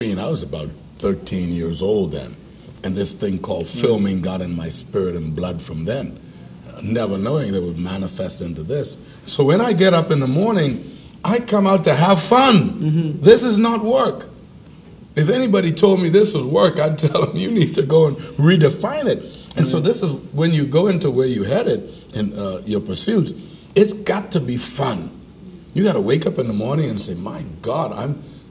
I was about 13 years old then, and this thing called filming got in my spirit and blood from then, never knowing that it would manifest into this. So when I get up in the morning, I come out to have fun. This is not work. If anybody told me this was work, I'd tell them you need to go and redefine it. And so this is when you go into where you headed in your pursuits, it's got to be fun. You got to wake up in the morning and say, my God,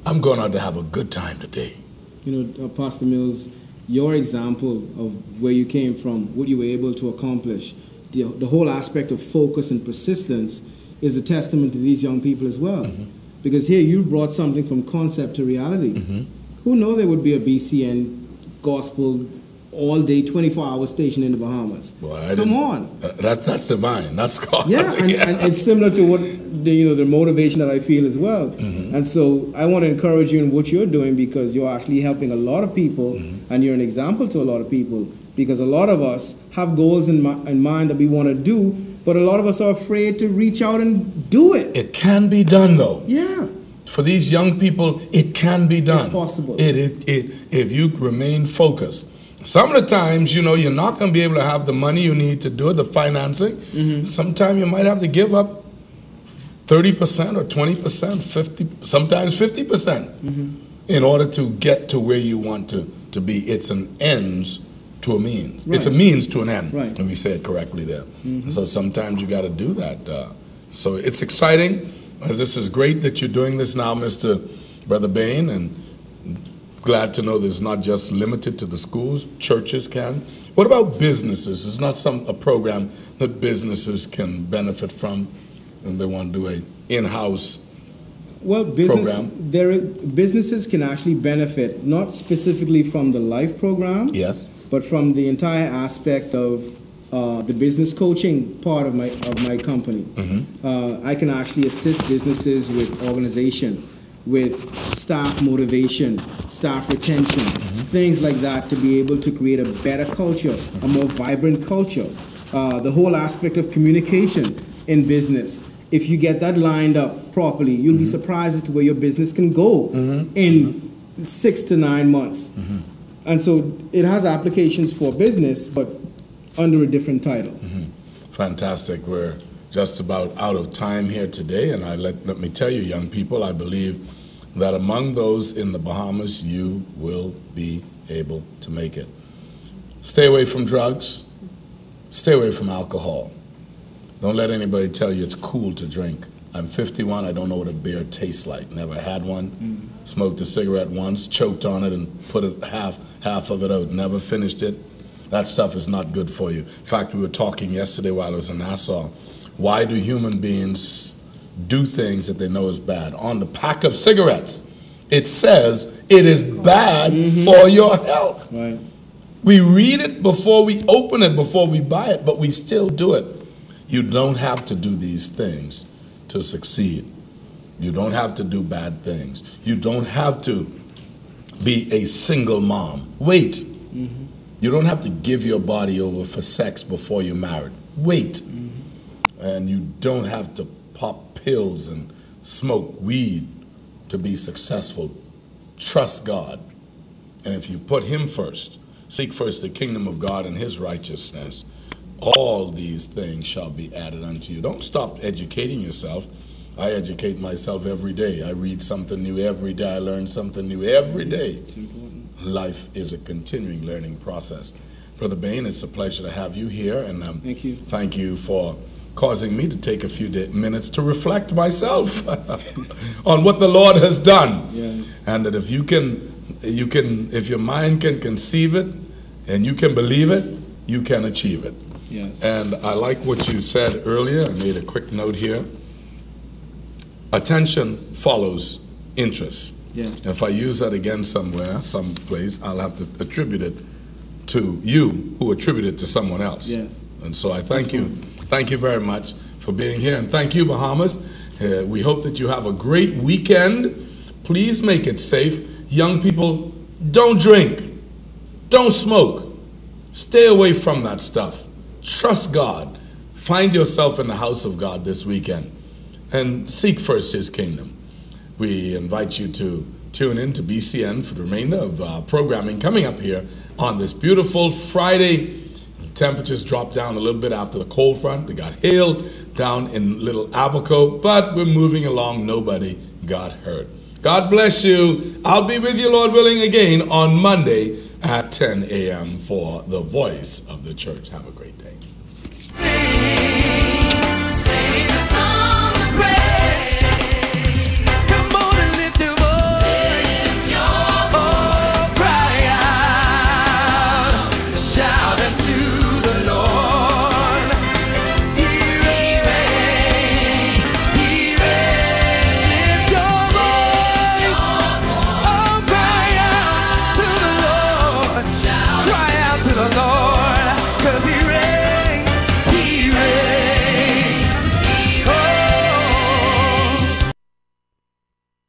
I'm going out to have a good time today. You know, Pastor Mills, your example of where you came from, what you were able to accomplish, the whole aspect of focus and persistence is a testament to these young people as well. Because here you brought something from concept to reality. Who knew there would be a BCN gospel all-day, 24-hour station in the Bahamas? Well, Come on. That's divine. That's God. Yeah, and it's similar to what the motivation that I feel as well. And so I want to encourage you in what you're doing, because you're actually helping a lot of people, and you're an example to a lot of people, because a lot of us have goals in mind that we want to do, but a lot of us are afraid to reach out and do it. It can be done, though. Yeah. For these young people, it can be done. It's possible. If you remain focused. Some of the times, you know, you're not going to be able to have the money you need to do it, the financing. Sometimes you might have to give up 30% or 20%, 50, sometimes 50% in order to get to where you want to be. It's an ends to a means. It's a means to an end, and we say it correctly there. So sometimes you got to do that. So it's exciting. This is great that you're doing this now, Brother Bain, and glad to know that it's not just limited to the schools. Churches can. What about businesses? It's not a program that businesses can benefit from, and they want to do an in-house program? Businesses can actually benefit, not specifically from the L.I.F.E program, but from the entire aspect of the business coaching part of my company. I can actually assist businesses with organization, with staff motivation, staff retention, things like that, to be able to create a better culture, a more vibrant culture. The whole aspect of communication in business. If you get that lined up properly, you'll be surprised as to where your business can go in 6 to 9 months. And so it has applications for business, but under a different title. Fantastic. We're just about out of time here today, and let me tell you, young people, I believe that among those in the Bahamas, you will be able to make it. Stay away from drugs. Stay away from alcohol. Don't let anybody tell you it's cool to drink. I'm 51. I don't know what a beer tastes like. Never had one. Smoked a cigarette once, choked on it, and put it half of it out. Never finished it. That stuff is not good for you. In fact, we were talking yesterday while I was in Nassau. Why do human beings do things that they know is bad? On the pack of cigarettes, it says it is bad for your health. We read it before we open it, before we buy it, but we still do it. You don't have to do these things to succeed. You don't have to do bad things. You don't have to be a single mom. Wait. You don't have to give your body over for sex before you're married. Wait. And you don't have to pop pills and smoke weed to be successful. Trust God. And if you put Him first, seek first the kingdom of God and His righteousness, all these things shall be added unto you. Don't stop educating yourself. I educate myself every day. I read something new every day. I learn something new every day. Life is a continuing learning process. Brother Bain, it's a pleasure to have you here, and thank you. Thank you for causing me to take a few minutes to reflect myself on what the Lord has done. And that if if your mind can conceive it and you can believe it, you can achieve it. And I like what you said earlier. I made a quick note here. Attention follows interest. If I use that again somewhere, someplace, I'll have to attribute it to you who attribute it to someone else. And so I thank you. Thank you very much for being here. And thank you, Bahamas. We hope that you have a great weekend. Please make it safe. Young people, don't drink. Don't smoke. Stay away from that stuff. Trust God. Find yourself in the house of God this weekend. And seek first His kingdom. We invite you to tune in to BCN for the remainder of programming coming up here on this beautiful Friday. The temperatures dropped down a little bit after the cold front. We got hail down in Little Abaco, but we're moving along. Nobody got hurt. God bless you. I'll be with you, Lord willing, again on Monday at 10 a.m. for the Voice of the Church. Have a great day.